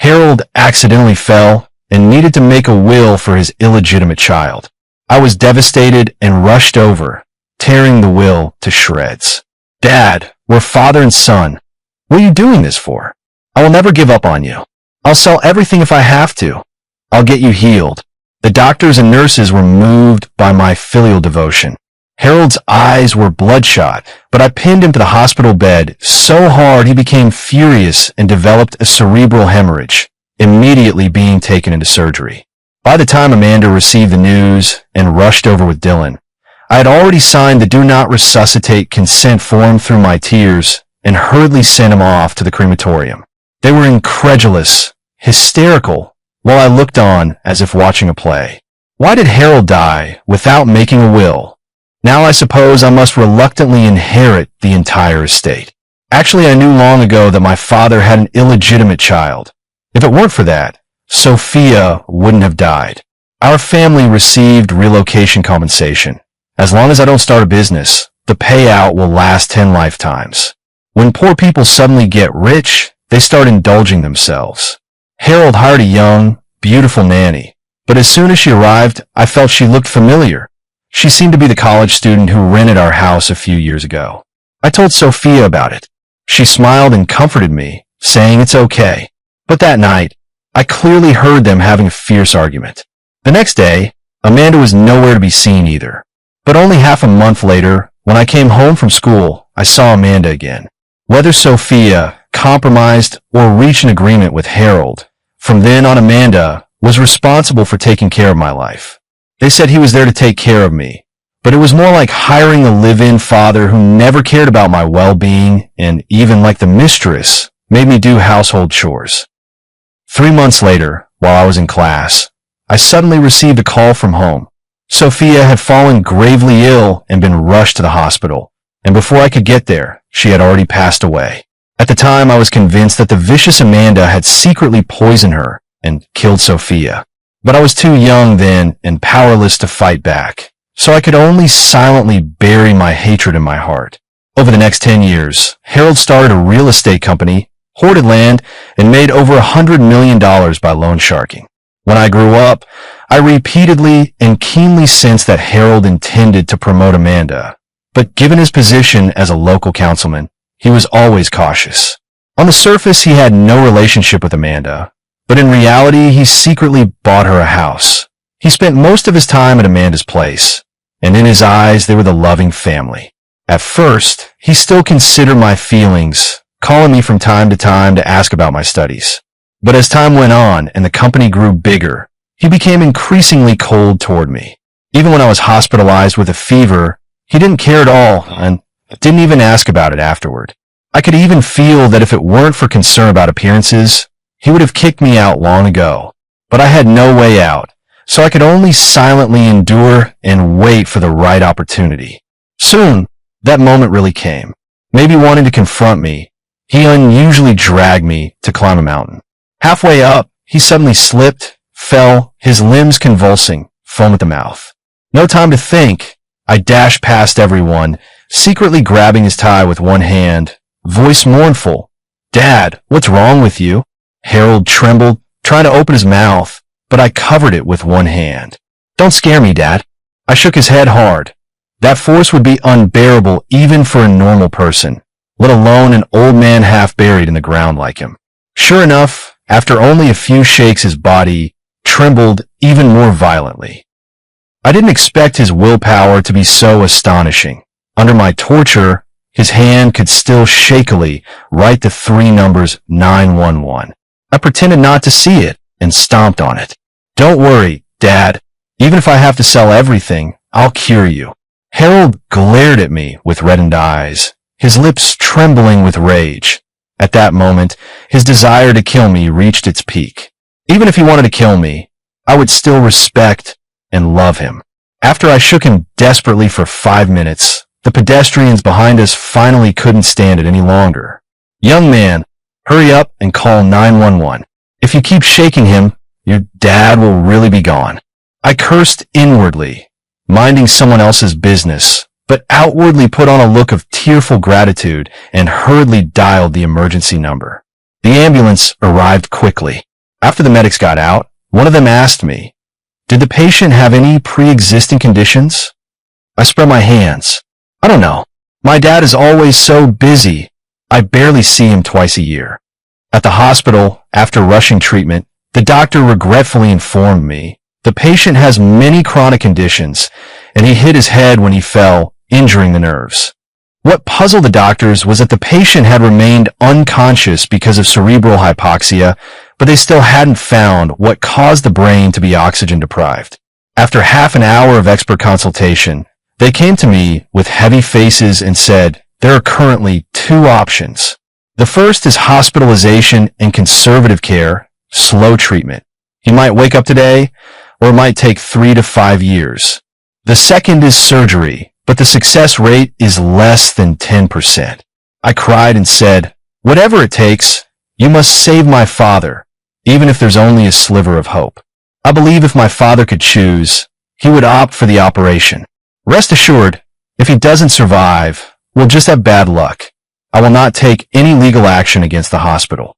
Harold accidentally fell and needed to make a will for his illegitimate child. I was devastated and rushed over, tearing the will to shreds. Dad, we're father and son. What are you doing this for? I will never give up on you. I'll sell everything if I have to. I'll get you healed. The doctors and nurses were moved by my filial devotion. Harold's eyes were bloodshot, but I pinned him to the hospital bed so hard he became furious and developed a cerebral hemorrhage, immediately being taken into surgery. By the time Amanda received the news and rushed over with Dylan, I had already signed the do not resuscitate consent form through my tears and hurriedly sent him off to the crematorium. They were incredulous, hysterical, while I looked on as if watching a play. Why did Harold die without making a will? Now I suppose I must reluctantly inherit the entire estate. Actually, I knew long ago that my father had an illegitimate child. If it weren't for that, Sophia wouldn't have died. Our family received relocation compensation. As long as I don't start a business, the payout will last 10 lifetimes. When poor people suddenly get rich, they start indulging themselves. Harold hired a young, beautiful nanny, but as soon as she arrived, I felt she looked familiar. She seemed to be the college student who rented our house a few years ago. I told Sophia about it. She smiled and comforted me, saying it's okay. But that night, I clearly heard them having a fierce argument. The next day, Amanda was nowhere to be seen either. But only half a month later, when I came home from school, I saw Amanda again. Whether Sophia compromised or reached an agreement with Harold, from then on Amanda was responsible for taking care of my life. They said he was there to take care of me, but it was more like hiring a live-in father who never cared about my well-being and even like the mistress, made me do household chores. 3 months later, while I was in class, I suddenly received a call from home. Sophia had fallen gravely ill and been rushed to the hospital, and before I could get there, she had already passed away. At the time, I was convinced that the vicious Amanda had secretly poisoned her and killed Sophia. But I was too young then and powerless to fight back, so I could only silently bury my hatred in my heart. Over the next 10 years, Harold started a real estate company, hoarded land, and made over $100 million by loan sharking. When I grew up, I repeatedly and keenly sensed that Harold intended to promote Amanda, but given his position as a local councilman, he was always cautious. On the surface, he had no relationship with Amanda, but in reality, he secretly bought her a house. He spent most of his time at Amanda's place, and in his eyes, they were the loving family. At first, he still considered my feelings, calling me from time to ask about my studies. But as time went on and the company grew bigger, he became increasingly cold toward me. Even when I was hospitalized with a fever, he didn't care at all and didn't even ask about it afterward. I could even feel that if it weren't for concern about appearances, he would have kicked me out long ago. But I had no way out, so I could only silently endure and wait for the right opportunity. Soon, that moment really came. Maybe wanting to confront me, he unusually dragged me to climb a mountain. Halfway up, he suddenly slipped, fell, his limbs convulsing, foam at the mouth. No time to think. I dashed past everyone, secretly grabbing his tie with one hand, voice mournful. "Dad, what's wrong with you?" Harold trembled, trying to open his mouth, but I covered it with one hand. "Don't scare me, Dad." I shook his head hard. That force would be unbearable even for a normal person, let alone an old man half buried in the ground like him. Sure enough, after only a few shakes, his body trembled even more violently. I didn't expect his willpower to be so astonishing. Under my torture, his hand could still shakily write the 3 numbers 911. I pretended not to see it and stomped on it. "Don't worry, Dad. Even if I have to sell everything, I'll cure you." Harold glared at me with reddened eyes, his lips trembling with rage. At that moment, his desire to kill me reached its peak. Even if he wanted to kill me, I would still respect and love him. After I shook him desperately for 5 minutes, the pedestrians behind us finally couldn't stand it any longer. "Young man, hurry up and call 911. If you keep shaking him, your dad will really be gone." I cursed inwardly, minding someone else's business, but outwardly put on a look of tearful gratitude and hurriedly dialed the emergency number. The ambulance arrived quickly. After the medics got out, one of them asked me, "Did the patient have any pre-existing conditions?" I spread my hands. "I don't know. My dad is always so busy. I barely see him twice a year." At the hospital, after rushing treatment, the doctor regretfully informed me, "The patient has many chronic conditions, and he hit his head when he fell, injuring the nerves." What puzzled the doctors was that the patient had remained unconscious because of cerebral hypoxia, but they still hadn't found what caused the brain to be oxygen deprived. After half an hour of expert consultation, they came to me with heavy faces and said, "There are currently two options. The first is hospitalization and conservative care, slow treatment. He might wake up today, or it might take 3 to 5 years. The second is surgery, but the success rate is less than 10%. I cried and said, "Whatever it takes, you must save my father, even if there's only a sliver of hope." I believe if my father could choose, he would opt for the operation. Rest assured, if he doesn't survive, we'll just have bad luck. I will not take any legal action against the hospital.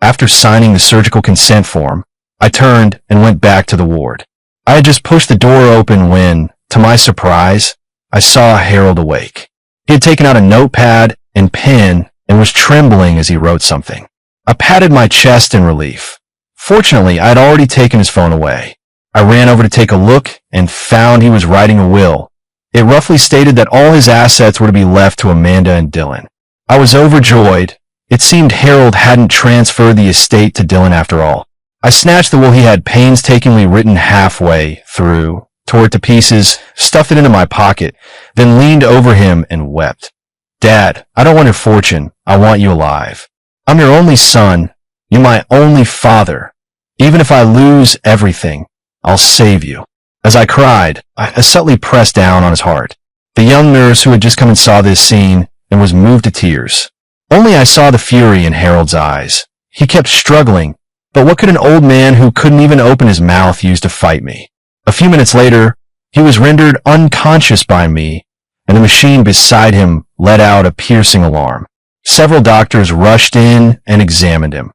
After signing the surgical consent form, I turned and went back to the ward. I had just pushed the door open when, to my surprise, I saw Harold awake. He had taken out a notepad and pen and was trembling as he wrote something. I patted my chest in relief. Fortunately, I had already taken his phone away. I ran over to take a look and found he was writing a will. It roughly stated that all his assets were to be left to Amanda and Dylan. I was overjoyed. It seemed Harold hadn't transferred the estate to Dylan after all. I snatched the will he had painstakingly written halfway through, tore it to pieces, stuffed it into my pocket, then leaned over him and wept. "Dad, I don't want your fortune. I want you alive. I'm your only son. You're my only father. Even if I lose everything, I'll save you." As I cried, I subtly pressed down on his heart. The young nurse who had just come and saw this scene and was moved to tears. Only I saw the fury in Harold's eyes. He kept struggling, but what could an old man who couldn't even open his mouth use to fight me? A few minutes later, he was rendered unconscious by me, and the machine beside him let out a piercing alarm. Several doctors rushed in and examined him.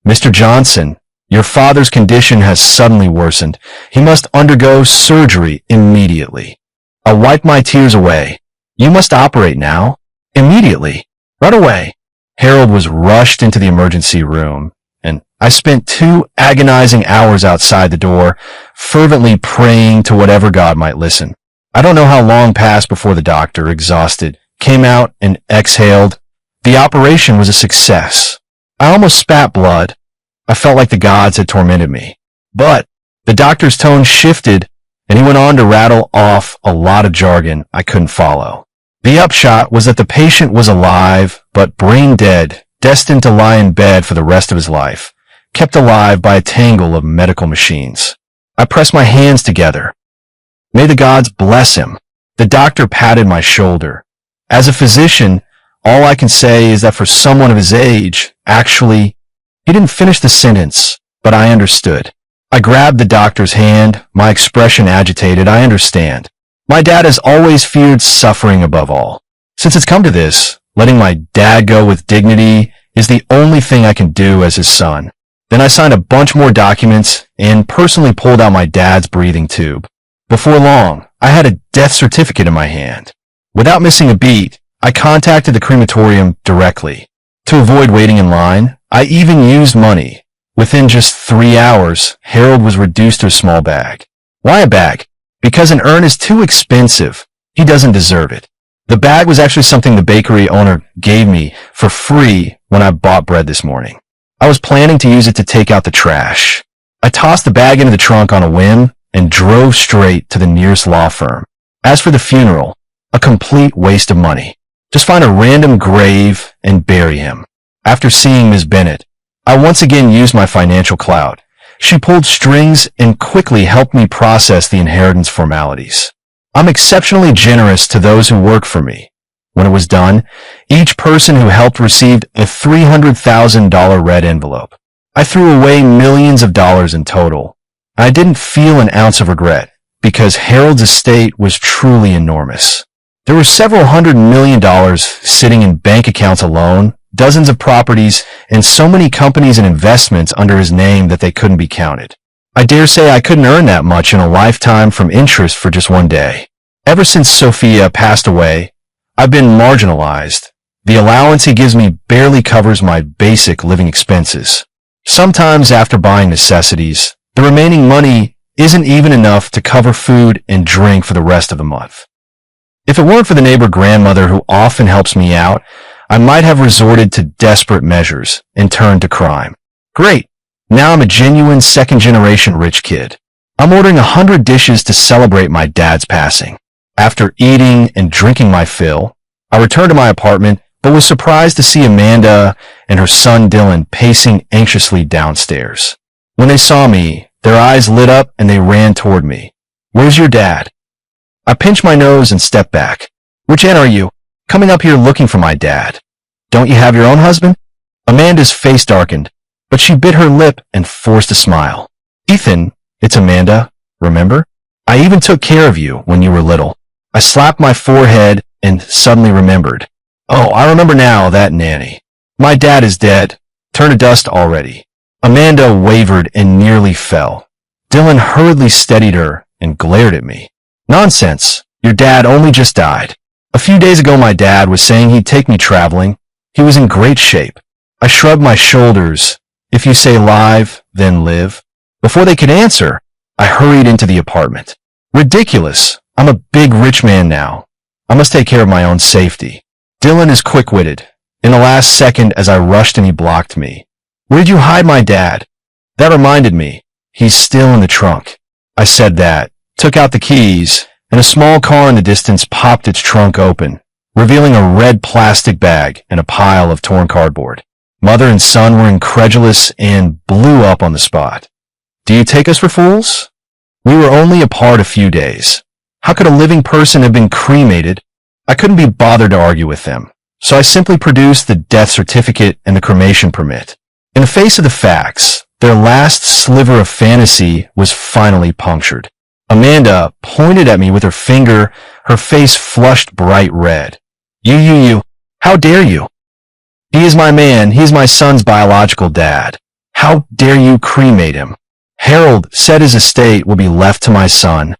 "Mr. Johnson, your father's condition has suddenly worsened. He must undergo surgery immediately." I wiped my tears away. "You must operate now. Immediately. Right away." Harold was rushed into the emergency room, and I spent 2 agonizing hours outside the door, fervently praying to whatever God might listen. I don't know how long passed before the doctor, exhausted, came out and exhaled. The operation was a success. I almost spat blood. I felt like the gods had tormented me. But the doctor's tone shifted, and he went on to rattle off a lot of jargon I couldn't follow. The upshot was that the patient was alive, but brain dead, destined to lie in bed for the rest of his life, kept alive by a tangle of medical machines. I pressed my hands together. "May the gods bless him." The doctor patted my shoulder. As a physician, all I can say is that for someone of his age, actually, he didn't finish the sentence, but I understood. I grabbed the doctor's hand, my expression agitated. "I understand. My dad has always feared suffering above all. Since it's come to this, letting my dad go with dignity is the only thing I can do as his son." Then I signed a bunch more documents and personally pulled out my dad's breathing tube. Before long, I had a death certificate in my hand. Without missing a beat, I contacted the crematorium directly. To avoid waiting in line, I even used money. Within just 3 hours, Harold was reduced to a small bag. Why a bag? Because an urn is too expensive. He doesn't deserve it. The bag was actually something the bakery owner gave me for free when I bought bread this morning. I was planning to use it to take out the trash. I tossed the bag into the trunk on a whim and drove straight to the nearest law firm. As for the funeral, a complete waste of money. Just find a random grave and bury him. After seeing Ms. Bennett, I once again used my financial clout. She pulled strings and quickly helped me process the inheritance formalities. I'm exceptionally generous to those who work for me. When it was done, each person who helped received a $300,000 red envelope. I threw away millions of dollars in total. I didn't feel an ounce of regret because Harold's estate was truly enormous. There were several $100 million sitting in bank accounts alone, dozens of properties, and so many companies and investments under his name that they couldn't be counted. I dare say I couldn't earn that much in a lifetime from interest for just one day. Ever since Sophia passed away, I've been marginalized. The allowance he gives me barely covers my basic living expenses. Sometimes after buying necessities, the remaining money isn't even enough to cover food and drink for the rest of the month. If it weren't for the neighbor grandmother who often helps me out, I might have resorted to desperate measures and turned to crime. Great. Now I'm a genuine second-generation rich kid. I'm ordering 100 dishes to celebrate my dad's passing. After eating and drinking my fill, I returned to my apartment, but was surprised to see Amanda and her son Dylan pacing anxiously downstairs. When they saw me, their eyes lit up and they ran toward me. "Where's your dad?" I pinched my nose and stepped back. "Which end are you? Coming up here looking for my dad. Don't you have your own husband?" Amanda's face darkened, but she bit her lip and forced a smile. "Ethan, it's Amanda, remember? I even took care of you when you were little." I slapped my forehead and suddenly remembered. Oh, I remember now, that nanny. My dad is dead, turned to dust already. Amanda wavered and nearly fell. Dylan hurriedly steadied her and glared at me. "Nonsense. Your dad only just died. A few days ago my dad was saying he'd take me traveling. He was in great shape." I shrugged my shoulders. If you say live, then live. Before they could answer, I hurried into the apartment. Ridiculous. I'm a big rich man now. I must take care of my own safety. Dylan is quick-witted. In the last second as I rushed and he blocked me. "Where did you hide my dad?" That reminded me. "He's still in the trunk." I said that, took out the keys, and a small car in the distance popped its trunk open, revealing a red plastic bag and a pile of torn cardboard. Mother and son were incredulous and blew up on the spot. "Do you take us for fools?" We were only apart a few days. How could a living person have been cremated? I couldn't be bothered to argue with them, so I simply produced the death certificate and the cremation permit. In the face of the facts, their last sliver of fantasy was finally punctured. Amanda pointed at me with her finger, her face flushed bright red. You, how dare you? He is my man, he is my son's biological dad. How dare you cremate him? Harold said his estate will be left to my son.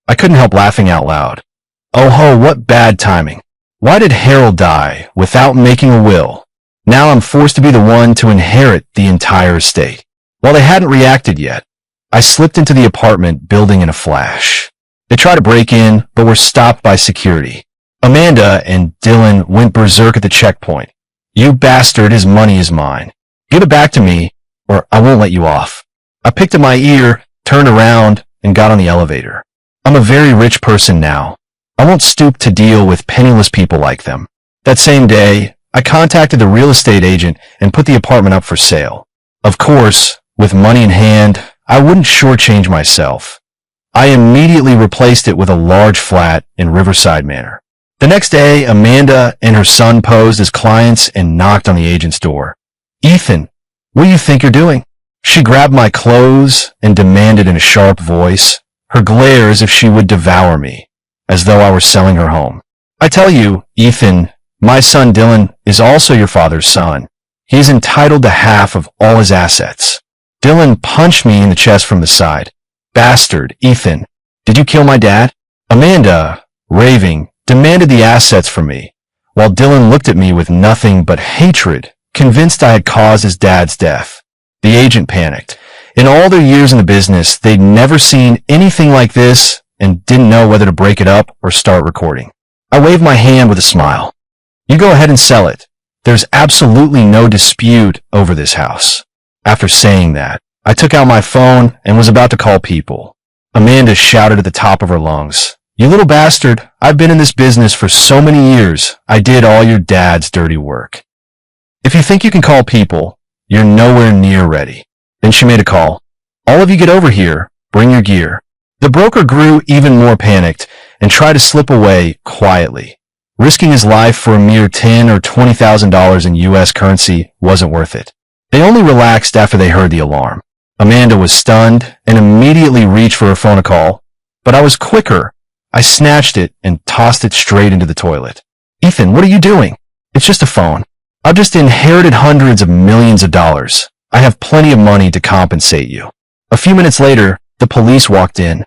I couldn't help laughing out loud. Oh ho, what bad timing. Why did Harold die without making a will? Now I'm forced to be the one to inherit the entire estate. While they hadn't reacted yet, I slipped into the apartment building in a flash. They tried to break in, but were stopped by security. Amanda and Dylan went berserk at the checkpoint. "You bastard, his money is mine. Give it back to me, or I won't let you off." I picked up my ear, turned around, and got on the elevator. I'm a very rich person now. I won't stoop to deal with penniless people like them. That same day, I contacted the real estate agent and put the apartment up for sale. Of course, with money in hand, I wouldn't shortchange myself. I immediately replaced it with a large flat in Riverside Manor. The next day, Amanda and her son posed as clients and knocked on the agent's door. "Ethan, what do you think you're doing?" She grabbed my clothes and demanded in a sharp voice, her glare as if she would devour me, as though I were selling her home. "I tell you, Ethan, my son Dylan is also your father's son. He is entitled to half of all his assets." Dylan punched me in the chest from the side. "Bastard, Ethan, did you kill my dad?" Amanda, raving, demanded the assets from me, while Dylan looked at me with nothing but hatred, convinced I had caused his dad's death. The agent panicked. In all their years in the business, they'd never seen anything like this and didn't know whether to break it up or start recording. I waved my hand with a smile. "You go ahead and sell it. There's absolutely no dispute over this house." After saying that, I took out my phone and was about to call people. Amanda shouted at the top of her lungs, "You little bastard, I've been in this business for so many years. I did all your dad's dirty work. If you think you can call people, you're nowhere near ready." Then she made a call. "All of you get over here. Bring your gear." The broker grew even more panicked and tried to slip away quietly. Risking his life for a mere $10,000 or $20,000 in U.S. currency wasn't worth it. They only relaxed after they heard the alarm. Amanda was stunned and immediately reached for her phone to call, but I was quicker. I snatched it and tossed it straight into the toilet. "Ethan, what are you doing?" "It's just a phone." I've just inherited hundreds of millions of dollars. I have plenty of money to compensate you. A few minutes later, the police walked in.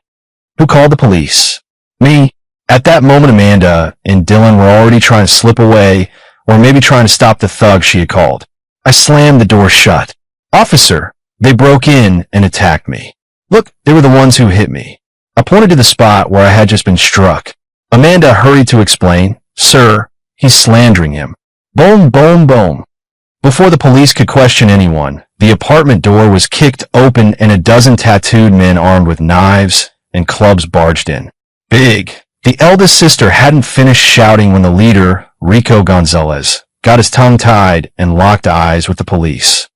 Who called the police? Me. At that moment, Amanda and Dylan were already trying to slip away, or maybe trying to stop the thug she had called. I slammed the door shut. Officer, they broke in and attacked me. Look, they were the ones who hit me. I pointed to the spot where I had just been struck. Amanda hurried to explain. Sir, he's slandering him. Boom, boom, boom. Before the police could question anyone, the apartment door was kicked open and a dozen tattooed men armed with knives and clubs barged in. Big. The eldest sister hadn't finished shouting when the leader, Rico Gonzalez, got his tongue tied and locked eyes with the police.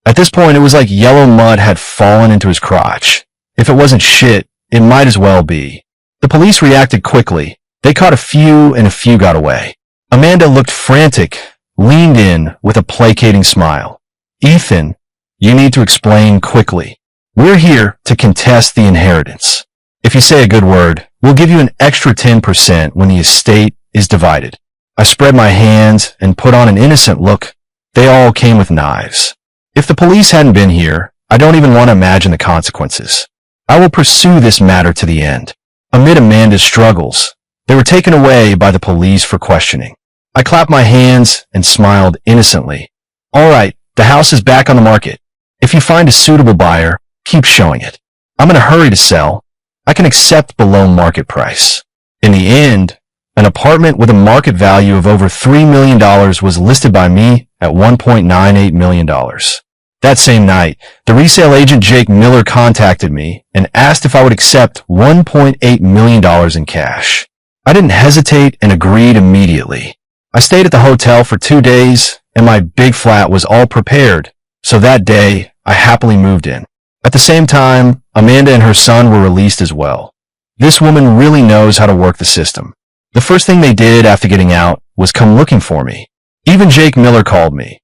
At this point, it was like yellow mud had fallen into his crotch. If it wasn't shit, it might as well be. The police reacted quickly. They caught a few and a few got away. Amanda looked frantic, leaned in with a placating smile. Ethan, you need to explain quickly. We're here to contest the inheritance. If you say a good word, we'll give you an extra 10% when the estate is divided. I spread my hands and put on an innocent look. They all came with knives. If the police hadn't been here, I don't even want to imagine the consequences. I will pursue this matter to the end. Amid Amanda's struggles, they were taken away by the police for questioning. I clapped my hands and smiled innocently. All right, the house is back on the market. If you find a suitable buyer, keep showing it. I'm in a hurry to sell. I can accept below market price. In the end, an apartment with a market value of over $3 million was listed by me at $1.98 million. That same night, the resale agent Jake Miller contacted me and asked if I would accept $1.8 million in cash. I didn't hesitate and agreed immediately. I stayed at the hotel for 2 days and my big flat was all prepared, so that day I happily moved in. At the same time, Amanda and her son were released as well. This woman really knows how to work the system. The first thing they did after getting out was come looking for me. Even Jake Miller called me.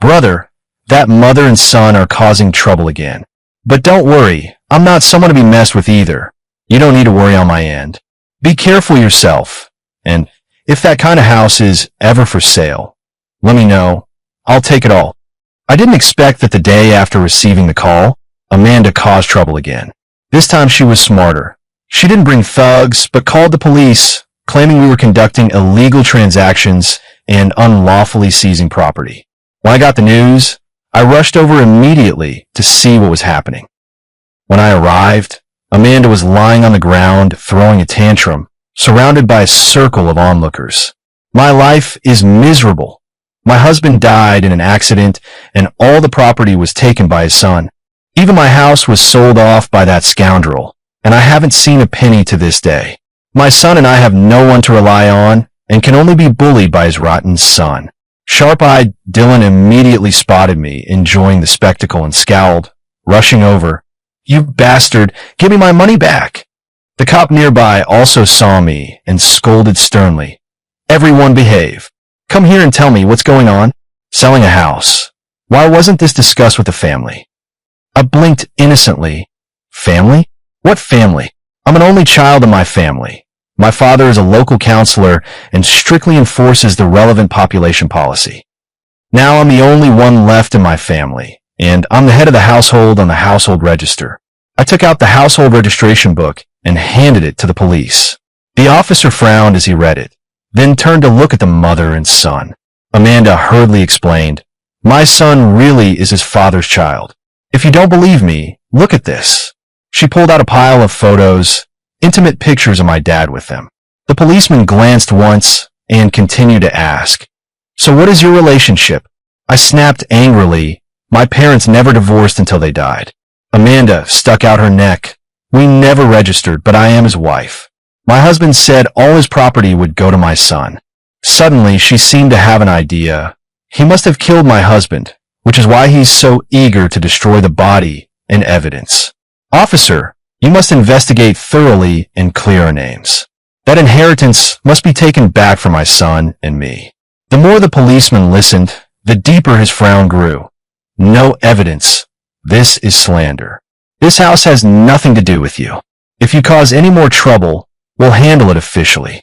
Brother, that mother and son are causing trouble again. But don't worry, I'm not someone to be messed with either. You don't need to worry on my end. Be careful yourself. And if that kind of house is ever for sale, let me know. I'll take it all. I didn't expect that the day after receiving the call, Amanda caused trouble again. This time she was smarter. She didn't bring thugs, but called the police, claiming we were conducting illegal transactions and unlawfully seizing property. When I got the news, I rushed over immediately to see what was happening. When I arrived, Amanda was lying on the ground, throwing a tantrum, surrounded by a circle of onlookers. My life is miserable. My husband died in an accident, and all the property was taken by his son. Even my house was sold off by that scoundrel, and I haven't seen a penny to this day. My son and I have no one to rely on, and can only be bullied by his rotten son. Sharp-eyed Dylan immediately spotted me, enjoying the spectacle, and scowled, rushing over. You bastard, give me my money back! The cop nearby also saw me and scolded sternly. Everyone behave. Come here and tell me what's going on. Selling a house. Why wasn't this discussed with the family? I blinked innocently. Family? What family? I'm an only child in my family. My father is a local counselor and strictly enforces the relevant population policy. Now I'm the only one left in my family, and I'm the head of the household on the household register. I took out the household registration book and handed it to the police. The officer frowned as he read it, then turned to look at the mother and son. Amanda hurriedly explained, My son really is his father's child. If you don't believe me, look at this. She pulled out a pile of photos, intimate pictures of my dad with them. The policeman glanced once and continued to ask, So what is your relationship? I snapped angrily. My parents never divorced until they died. Amanda stuck out her neck. We never registered, but I am his wife. My husband said all his property would go to my son. Suddenly, she seemed to have an idea. He must have killed my husband, which is why he's so eager to destroy the body and evidence. Officer, you must investigate thoroughly and clear our names. That inheritance must be taken back for my son and me. The more the policeman listened, the deeper his frown grew. No evidence. This is slander. This house has nothing to do with you. If you cause any more trouble, we'll handle it officially.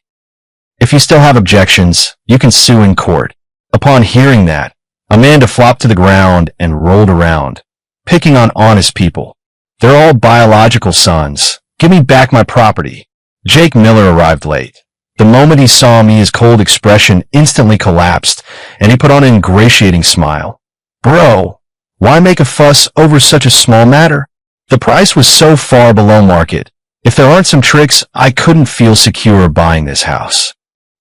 If you still have objections, you can sue in court. Upon hearing that, Amanda flopped to the ground and rolled around, picking on honest people. They're all biological sons. Give me back my property. Jake Miller arrived late. The moment he saw me, his cold expression instantly collapsed, and he put on an ingratiating smile. Bro, why make a fuss over such a small matter? The price was so far below market. If there aren't some tricks, I couldn't feel secure buying this house.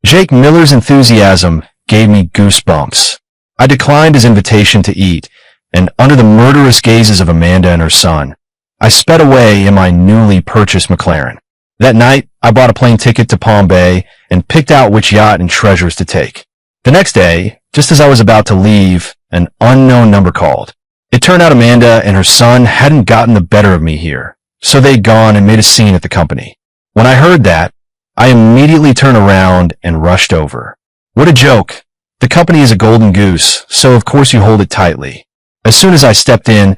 Jake Miller's enthusiasm gave me goosebumps. I declined his invitation to eat, and under the murderous gazes of Amanda and her son, I sped away in my newly purchased McLaren. That night, I bought a plane ticket to Palm Bay and picked out which yacht and treasures to take. The next day, just as I was about to leave, an unknown number called. It turned out Amanda and her son hadn't gotten the better of me here, so they'd gone and made a scene at the company. When I heard that, I immediately turned around and rushed over. What a joke. The company is a golden goose, so of course you hold it tightly. As soon as I stepped in,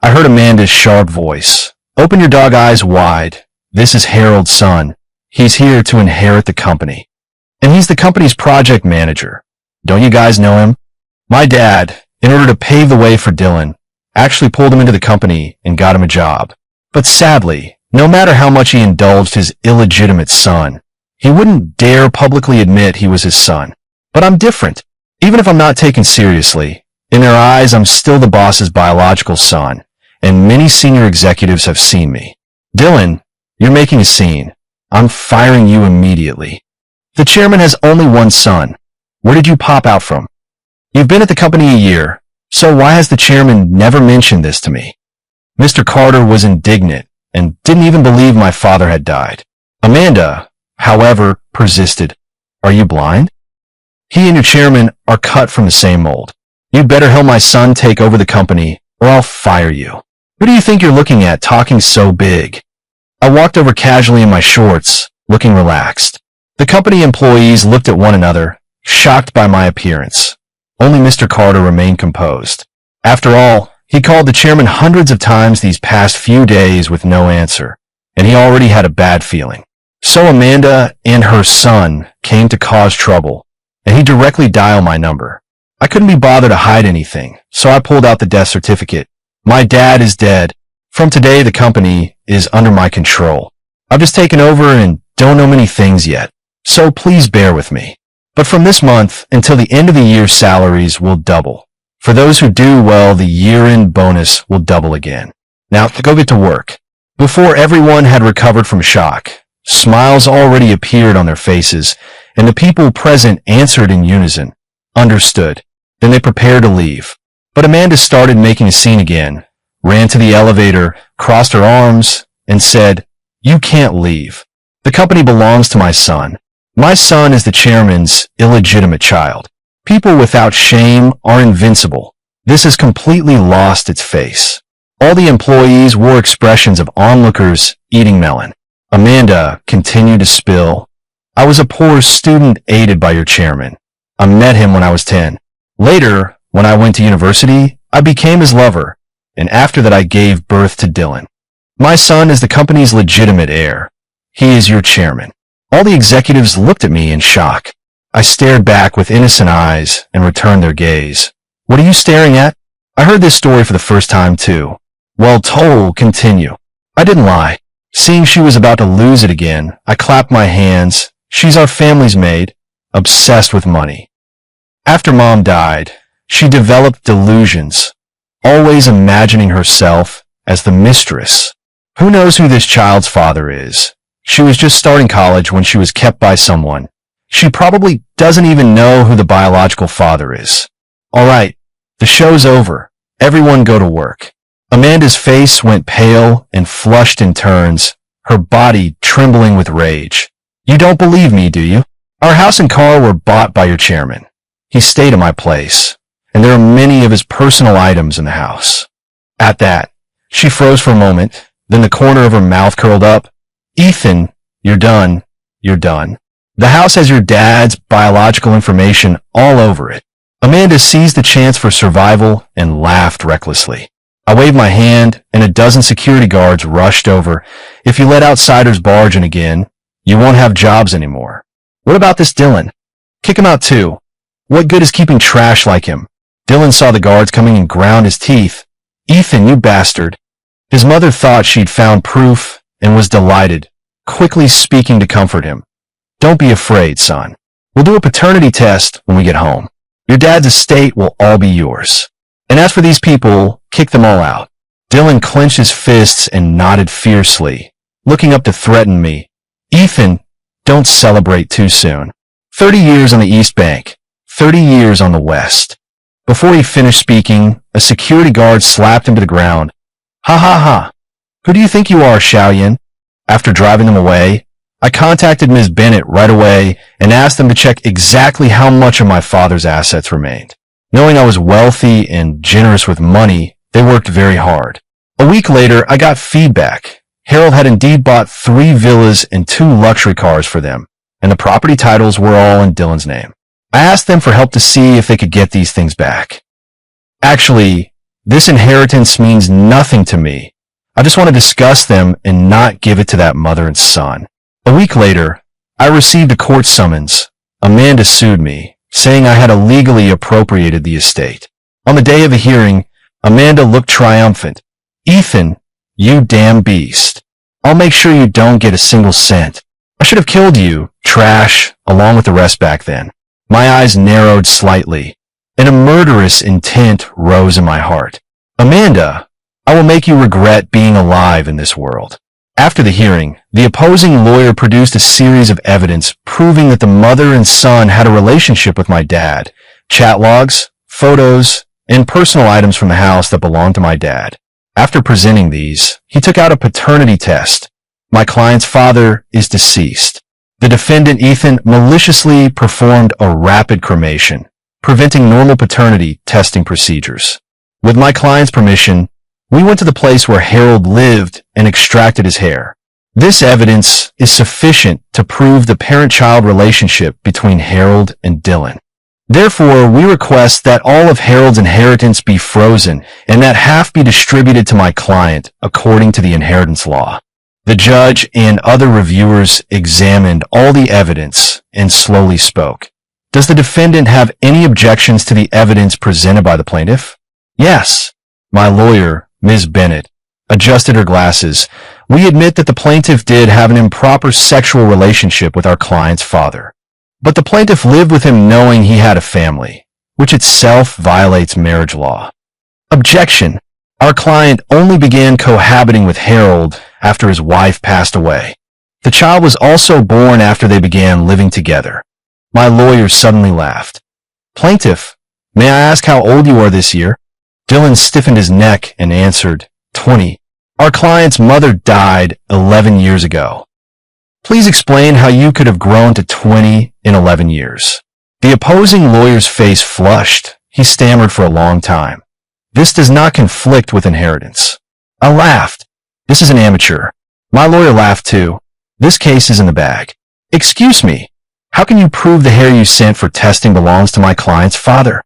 I heard Amanda's sharp voice. Open your dog eyes wide. This is Harold's son. He's here to inherit the company. And he's the company's project manager. Don't you guys know him? My dad, in order to pave the way for Dylan, actually pulled him into the company and got him a job. But sadly, no matter how much he indulged his illegitimate son, he wouldn't dare publicly admit he was his son. But I'm different. Even if I'm not taken seriously, in their eyes I'm still the boss's biological son, and many senior executives have seen me. Dylan, you're making a scene. I'm firing you immediately. The chairman has only one son. Where did you pop out from? You've been at the company a year, so why has the chairman never mentioned this to me? Mr. Carter was indignant and didn't even believe my father had died. Amanda, however, persisted. Are you blind? He and your chairman are cut from the same mold. You'd better help my son take over the company, or I'll fire you. Who do you think you're looking at talking so big? I walked over casually in my shorts, looking relaxed. The company employees looked at one another, shocked by my appearance. Only Mr. Carter remained composed. After all, he called the chairman hundreds of times these past few days with no answer, and he already had a bad feeling. So Amanda and her son came to cause trouble, and he directly dialed my number. I couldn't be bothered to hide anything, so I pulled out the death certificate. My dad is dead. From today, the company is under my control. I've just taken over and don't know many things yet, so please bear with me. But from this month until the end of the year, salaries will double. For those who do well, the year-end bonus will double again. Now, go get to work. Before everyone had recovered from shock, smiles already appeared on their faces, and the people present answered in unison. Understood. Then they prepared to leave. But Amanda started making a scene again, ran to the elevator, crossed her arms, and said, You can't leave. The company belongs to my son. My son is the chairman's illegitimate child. People without shame are invincible. This has completely lost its face. All the employees wore expressions of onlookers eating melon. Amanda continued to spill. I was a poor student aided by your chairman. I met him when I was 10. Later, when I went to university, I became his lover, and after that I gave birth to Dylan. My son is the company's legitimate heir. He is your chairman. All the executives looked at me in shock. I stared back with innocent eyes and returned their gaze. What are you staring at? I heard this story for the first time too. Well told, continue. I didn't lie. Seeing she was about to lose it again, I clapped my hands. She's our family's maid, obsessed with money. After Mom died, she developed delusions, always imagining herself as the mistress. Who knows who this child's father is? She was just starting college when she was kept by someone. She probably doesn't even know who the biological father is. All right, the show's over. Everyone go to work. Amanda's face went pale and flushed in turns, her body trembling with rage. You don't believe me, do you? Our house and car were bought by your chairman. He stayed at my place, and there are many of his personal items in the house. At that, she froze for a moment, then the corner of her mouth curled up. Ethan, you're done. You're done. The house has your dad's biological information all over it. Amanda seized the chance for survival and laughed recklessly. I waved my hand, and a dozen security guards rushed over. If you let outsiders barge in again, you won't have jobs anymore. What about this Dylan? Kick him out too. What good is keeping trash like him? Dylan saw the guards coming and ground his teeth. "Ethan, you bastard." His mother thought she'd found proof and was delighted, quickly speaking to comfort him. "Don't be afraid, son. We'll do a paternity test when we get home. Your dad's estate will all be yours. And as for these people, kick them all out." Dylan clenched his fists and nodded fiercely, looking up to threaten me. "Ethan, don't celebrate too soon. 30 years on the East Bank, 30 years on the West." Before he finished speaking, a security guard slapped him to the ground. "Ha ha ha. Who do you think you are, Xiaoyan?" After driving them away, I contacted Ms. Bennett right away and asked them to check exactly how much of my father's assets remained. Knowing I was wealthy and generous with money, they worked very hard. A week later, I got feedback. Harold had indeed bought 3 villas and 2 luxury cars for them, and the property titles were all in Dylan's name. I asked them for help to see if they could get these things back. Actually, this inheritance means nothing to me. I just want to discuss them and not give it to that mother and son. A week later, I received a court summons. Amanda sued me, saying I had illegally appropriated the estate. On the day of the hearing, Amanda looked triumphant. "Ethan, you damn beast. I'll make sure you don't get a single cent. I should have killed you, trash, along with the rest back then." My eyes narrowed slightly, and a murderous intent rose in my heart. "Amanda, I will make you regret being alive in this world." After the hearing, the opposing lawyer produced a series of evidence proving that the mother and son had a relationship with my dad, chat logs, photos, and personal items from the house that belonged to my dad. After presenting these, he took out a paternity test. My client's father is deceased. The defendant, Ethan, maliciously performed a rapid cremation, preventing normal paternity testing procedures. With my client's permission, we went to the place where Harold lived and extracted his hair. This evidence is sufficient to prove the parent-child relationship between Harold and Dylan. Therefore, we request that all of Harold's inheritance be frozen and that half be distributed to my client according to the inheritance law. The judge and other reviewers examined all the evidence and slowly spoke. "Does the defendant have any objections to the evidence presented by the plaintiff?" "Yes." My lawyer, Ms. Bennett, adjusted her glasses. "We admit that the plaintiff did have an improper sexual relationship with our client's father. But the plaintiff lived with him knowing he had a family, which itself violates marriage law." "Objection. Our client only began cohabiting with Harold after his wife passed away. The child was also born after they began living together." My lawyer suddenly laughed. "Plaintiff, may I ask how old you are this year?" Dylan stiffened his neck and answered, 20. "Our client's mother died 11 years ago." "Please explain how you could have grown to 20 in 11 years. The opposing lawyer's face flushed. He stammered for a long time. "This does not conflict with inheritance." I laughed. "This is an amateur." My lawyer laughed too. "This case is in the bag." "Excuse me, how can you prove the hair you sent for testing belongs to my client's father?"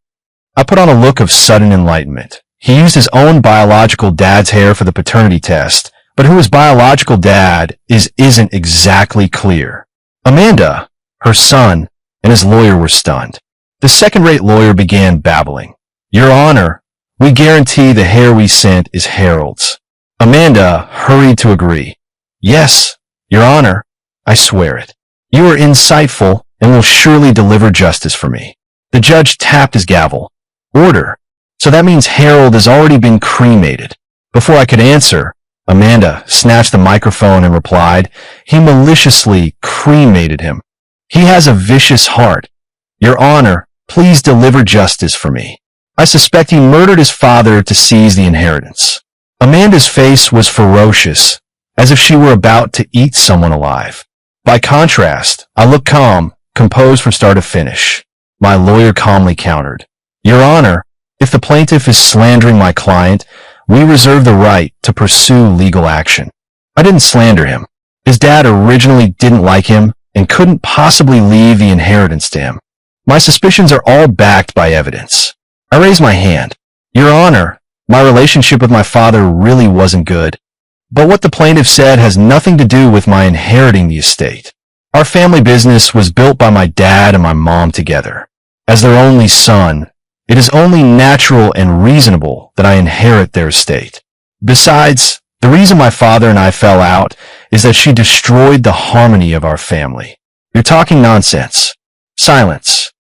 I put on a look of sudden enlightenment. He used his own biological dad's hair for the paternity test, but who his biological dad isn't exactly clear. Amanda, her son, and his lawyer were stunned. The second-rate lawyer began babbling. "Your Honor, we guarantee the hair we sent is Harold's." Amanda hurried to agree. "Yes, Your Honor, I swear it. You are insightful and will surely deliver justice for me." The judge tapped his gavel. "Order. So that means Harold has already been cremated." Before I could answer, Amanda snatched the microphone and replied, "He maliciously cremated him. He has a vicious heart. Your Honor, please deliver justice for me. I suspect he murdered his father to seize the inheritance." Amanda's face was ferocious, as if she were about to eat someone alive. By contrast, I looked calm, composed from start to finish. My lawyer calmly countered, "Your Honor, if the plaintiff is slandering my client, we reserve the right to pursue legal action." I didn't slander him. His dad originally didn't like him and couldn't possibly leave the inheritance to him. My suspicions are all backed by evidence. I raised my hand. "Your Honor, my relationship with my father really wasn't good. But what the plaintiff said has nothing to do with my inheriting the estate. Our family business was built by my dad and my mom together. As their only son, It is only natural and reasonable that I inherit their estate. Besides, the reason my father and I fell out is that she destroyed the harmony of our family. You're talking nonsense. Silence.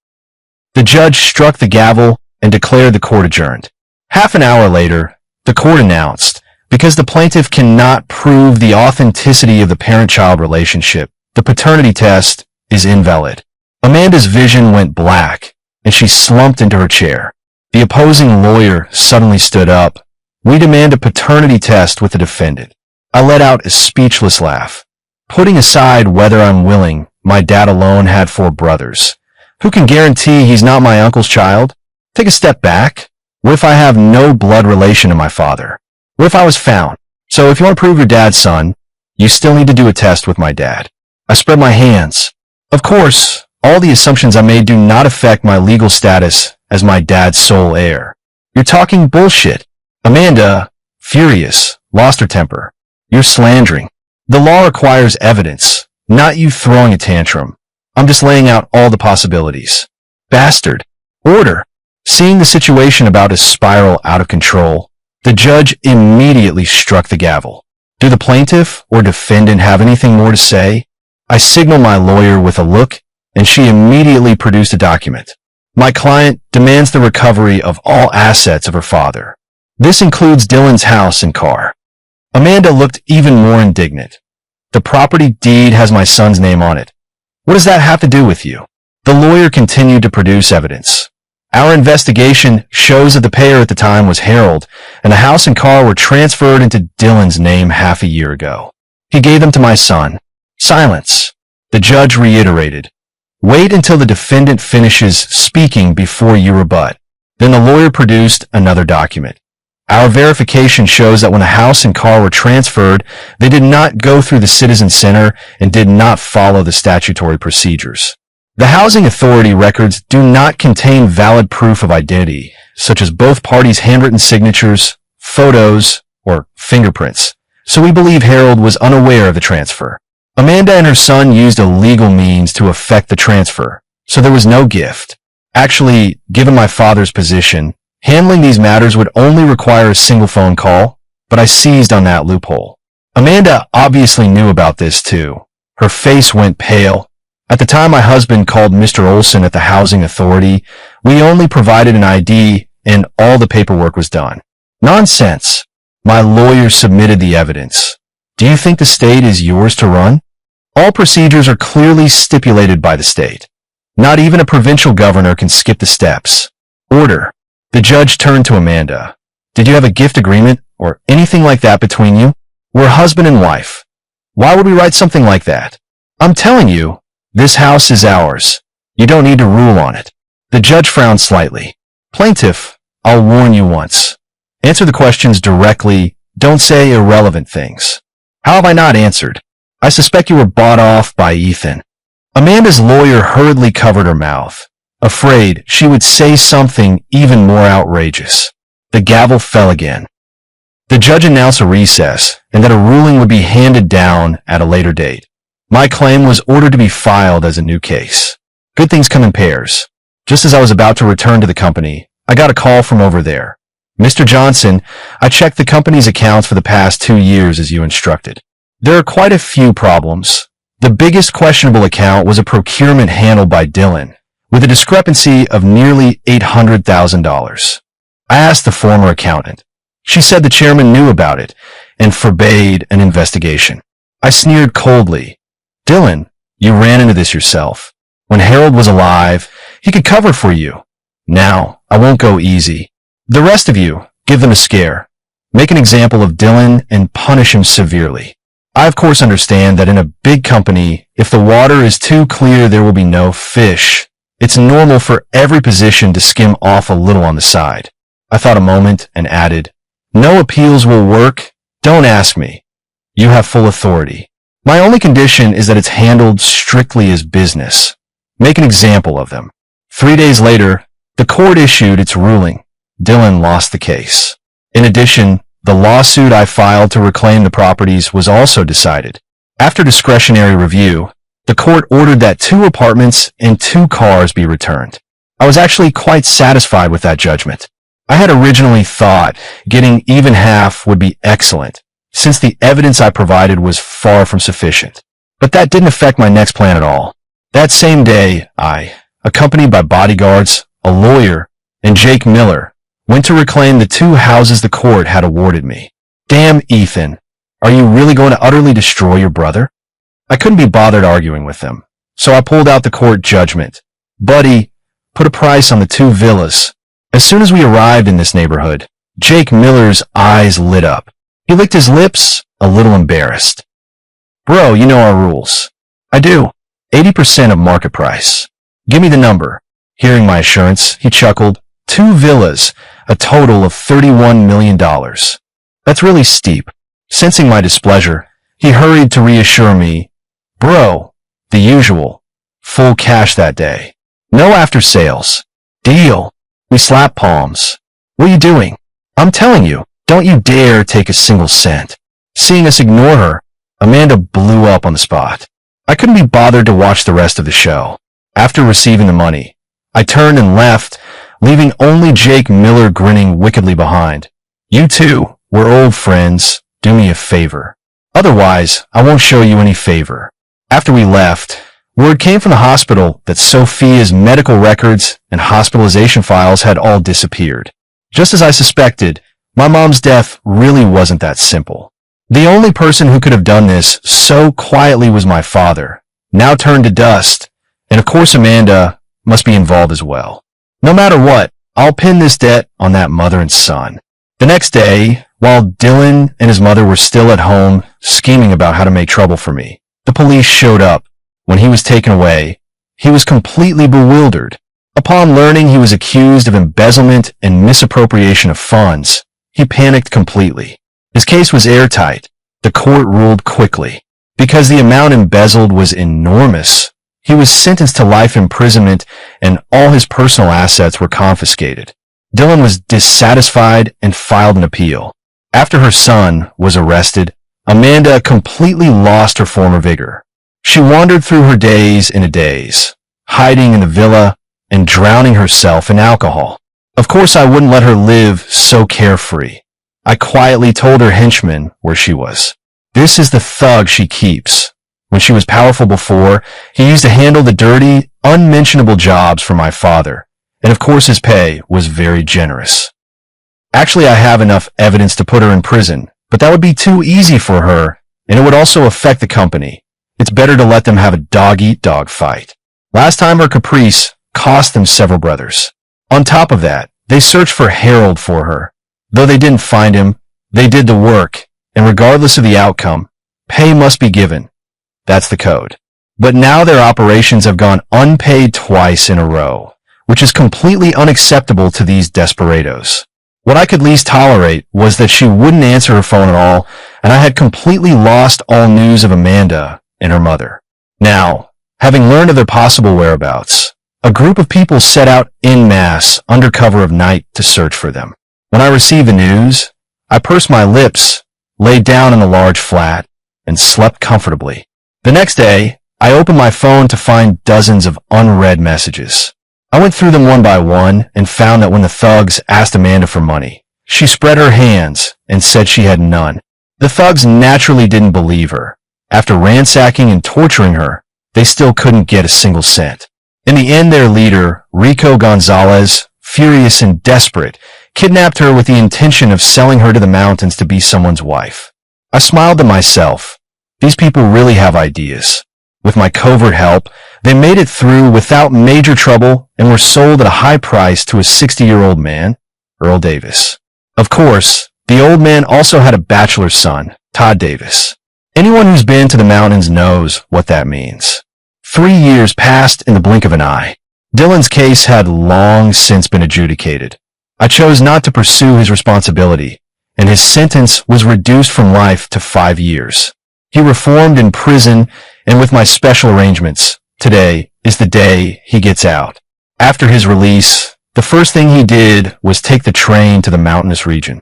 The judge struck the gavel and declared the court adjourned. Half an hour later, the court announced, because the plaintiff cannot prove the authenticity of the parent-child relationship, the paternity test is invalid. Amanda's vision went black, and she slumped into her chair. The opposing lawyer suddenly stood up. We demand a paternity test with the defendant. I let out a speechless laugh. Putting aside whether I'm willing, my dad alone had 4 brothers. Who can guarantee he's not my uncle's child? Take a step back. What if I have no blood relation to my father? What if I was found? So if you want to prove your dad's son, you still need to do a test with my dad. I spread my hands. Of course, all the assumptions I made do not affect my legal status as my dad's sole heir. You're talking bullshit. Amanda, furious, lost her temper. You're slandering. The law requires evidence, not you throwing a tantrum. I'm just laying out all the possibilities. Bastard. Order. Seeing the situation about to spiral out of control, the judge immediately struck the gavel. Do the plaintiff or defendant have anything more to say? I signaled my lawyer with a look, and she immediately produced a document. My client demands the recovery of all assets of her father. This includes Dylan's house and car. Amanda looked even more indignant. The property deed has my son's name on it. What does that have to do with you? The lawyer continued to produce evidence. Our investigation shows that the payer at the time was Harold, and the house and car were transferred into Dylan's name half a year ago. He gave them to my son. Silence. The judge reiterated. Wait until the defendant finishes speaking before you rebut. Then the lawyer produced another document. Our verification shows that when the house and car were transferred, they did not go through the Citizen Center and did not follow the statutory procedures. The housing authority records do not contain valid proof of identity, such as both parties' handwritten signatures, photos, or fingerprints, so we believe Harold was unaware of the transfer. Amanda and her son used illegal means to effect the transfer, so there was no gift. Actually, given my father's position, handling these matters would only require a single phone call, but I seized on that loophole. Amanda obviously knew about this too. Her face went pale. At the time my husband called Mr. Olson at the housing authority, we only provided an ID and all the paperwork was done. Nonsense. My lawyer submitted the evidence. Do you think the state is yours to run? All procedures are clearly stipulated by the state. Not even a provincial governor can skip the steps. Order. The judge turned to Amanda. Did you have a gift agreement or anything like that between you? We're husband and wife. Why would we write something like that? I'm telling you, this house is ours. You don't need to rule on it. The judge frowned slightly. Plaintiff, I'll warn you once. Answer the questions directly. Don't say irrelevant things. How have I not answered? I suspect you were bought off by Ethan. Amanda's lawyer hurriedly covered her mouth, afraid she would say something even more outrageous. The gavel fell again. The judge announced a recess and that a ruling would be handed down at a later date. My claim was ordered to be filed as a new case. Good things come in pairs. Just as I was about to return to the company, I got a call from over there. Mr. Johnson, I checked the company's accounts for the past 2 years as you instructed. There are quite a few problems. The biggest questionable account was a procurement handled by Dylan, with a discrepancy of nearly $800,000. I asked the former accountant. She said the chairman knew about it and forbade an investigation. I sneered coldly. Dylan, you ran into this yourself. When Harold was alive, he could cover for you. Now, I won't go easy. The rest of you, give them a scare. Make an example of Dylan and punish him severely. I of course understand that in a big company, if the water is too clear, there will be no fish. It's normal for every position to skim off a little on the side. I thought a moment and added, no appeals will work. Don't ask me. You have full authority. My only condition is that it's handled strictly as business. Make an example of them. 3 days later, the court issued its ruling. Dylan lost the case. In addition, the lawsuit I filed to reclaim the properties was also decided. After discretionary review, the court ordered that 2 apartments and 2 cars be returned. I was actually quite satisfied with that judgment. I had originally thought getting even half would be excellent, since the evidence I provided was far from sufficient. But that didn't affect my next plan at all. That same day, I, accompanied by bodyguards, a lawyer, and Jake Miller, went to reclaim the 2 houses the court had awarded me. Damn, Ethan, are you really going to utterly destroy your brother? I couldn't be bothered arguing with them, so I pulled out the court judgment. Buddy put a price on the 2 villas. As soon as we arrived in this neighborhood, Jake Miller's eyes lit up. He licked his lips, a little embarrassed. Bro, you know our rules. I do. 80% of market price. Give me the number. Hearing my assurance, he chuckled. 2 villas, a total of $31 million. That's really steep. Sensing my displeasure, he hurried to reassure me. Bro, the usual. Full cash that day. No after sales. Deal. We slapped palms. What are you doing? I'm telling you, don't you dare take a single cent. Seeing us ignore her, Amanda blew up on the spot. I couldn't be bothered to watch the rest of the show. After receiving the money, I turned and left, leaving only Jake Miller grinning wickedly behind. You two, we're old friends. Do me a favor. Otherwise, I won't show you any favor. After we left, word came from the hospital that Sophia's medical records and hospitalization files had all disappeared. Just as I suspected, my mom's death really wasn't that simple. The only person who could have done this so quietly was my father, now turned to dust, and of course Amanda must be involved as well. No matter what, I'll pin this debt on that mother and son. The next day, while Dylan and his mother were still at home scheming about how to make trouble for me, the police showed up. When he was taken away, he was completely bewildered. Upon learning he was accused of embezzlement and misappropriation of funds, he panicked completely. His case was airtight. The court ruled quickly. Because the amount embezzled was enormous, he was sentenced to life imprisonment and all his personal assets were confiscated. Dylan was dissatisfied and filed an appeal. After her son was arrested, Amanda completely lost her former vigor. She wandered through her days in a daze, hiding in the villa and drowning herself in alcohol. Of course, I wouldn't let her live so carefree. I quietly told her henchman where she was. This is the thug she keeps. When she was powerful before, he used to handle the dirty, unmentionable jobs for my father, and of course his pay was very generous. Actually, I have enough evidence to put her in prison, but that would be too easy for her, and it would also affect the company. It's better to let them have a dog-eat-dog fight. Last time her caprice cost them several brothers. On top of that, they searched for Harold for her. Though they didn't find him, they did the work, and regardless of the outcome, pay must be given. That's the code. But now their operations have gone unpaid twice in a row, which is completely unacceptable to these desperados. What I could least tolerate was that she wouldn't answer her phone at all, and I had completely lost all news of Amanda and her mother. Now, having learned of their possible whereabouts, a group of people set out en masse under cover of night to search for them. When I received the news, I pursed my lips, laid down in a large flat, and slept comfortably. The next day, I opened my phone to find dozens of unread messages. I went through them one by one and found that when the thugs asked Amanda for money, she spread her hands and said she had none. The thugs naturally didn't believe her. After ransacking and torturing her, they still couldn't get a single cent. In the end, their leader, Rico Gonzalez, furious and desperate, kidnapped her with the intention of selling her to the mountains to be someone's wife. I smiled to myself. These people really have ideas. With my covert help, they made it through without major trouble and were sold at a high price to a 60-year-old man, Earl Davis. Of course, the old man also had a bachelor son, Todd Davis. Anyone who's been to the mountains knows what that means. 3 years passed in the blink of an eye. Dylan's case had long since been adjudicated. I chose not to pursue his responsibility, and his sentence was reduced from life to 5 years. He reformed in prison, and with my special arrangements, today is the day he gets out. After his release, the first thing he did was take the train to the mountainous region.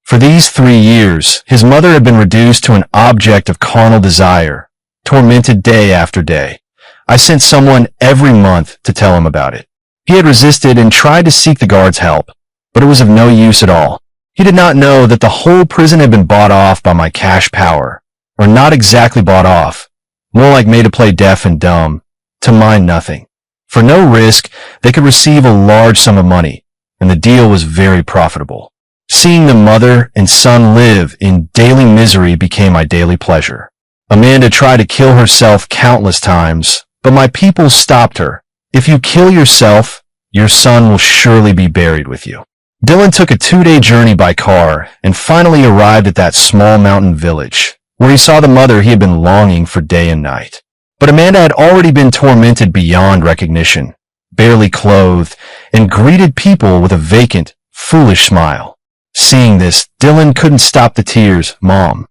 For these 3 years, his mother had been reduced to an object of carnal desire, tormented day after day. I sent someone every month to tell him about it. He had resisted and tried to seek the guards' help, but it was of no use at all. He did not know that the whole prison had been bought off by my cash power, or not exactly bought off, more like made to play deaf and dumb, to mind nothing. For no risk, they could receive a large sum of money, and the deal was very profitable. Seeing the mother and son live in daily misery became my daily pleasure. Amanda tried to kill herself countless times, but my people stopped her. If you kill yourself, your son will surely be buried with you. Dylan took a 2-day journey by car and finally arrived at that small mountain village, where he saw the mother he had been longing for day and night. But Amanda had already been tormented beyond recognition, barely clothed, and greeted people with a vacant, foolish smile. Seeing this, Dylan couldn't stop the tears. Mom.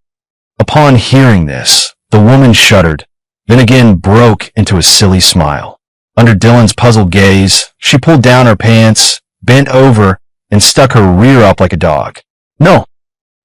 Upon hearing this, the woman shuddered, then again broke into a silly smile. Under Dylan's puzzled gaze, she pulled down her pants, bent over, and stuck her rear up like a dog. No.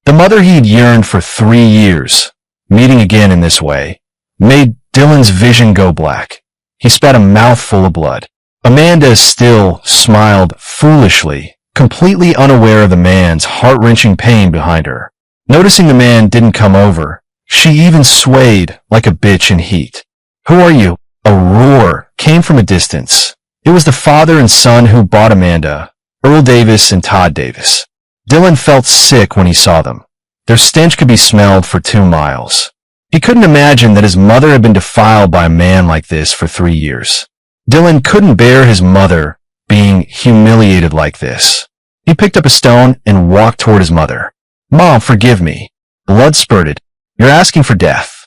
The mother he'd yearned for 3 years, meeting again in this way, made Dylan's vision go black. He spat a mouthful of blood. Amanda still smiled foolishly, completely unaware of the man's heart-wrenching pain behind her. Noticing the man didn't come over, she even swayed like a bitch in heat. Who are you? A roar came from a distance. It was the father and son who bought Amanda, Earl Davis and Todd Davis. Dylan felt sick when he saw them. Their stench could be smelled for 2 miles. He couldn't imagine that his mother had been defiled by a man like this for 3 years. Dylan couldn't bear his mother being humiliated like this. He picked up a stone and walked toward his mother. Mom, forgive me. Blood spurted. You're asking for death.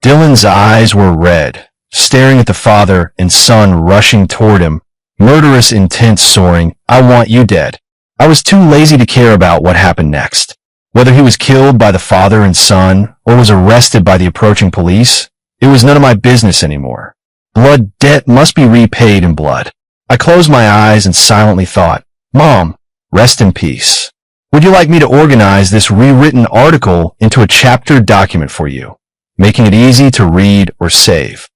Dylan's eyes were red, staring at the father and son rushing toward him, murderous intent soaring. I want you dead. I was too lazy to care about what happened next. Whether he was killed by the father and son or was arrested by the approaching police, it was none of my business anymore. Blood debt must be repaid in blood. I closed my eyes and silently thought, Mom, rest in peace. Would you like me to organize this rewritten article into a chapter document for you, making it easy to read or save?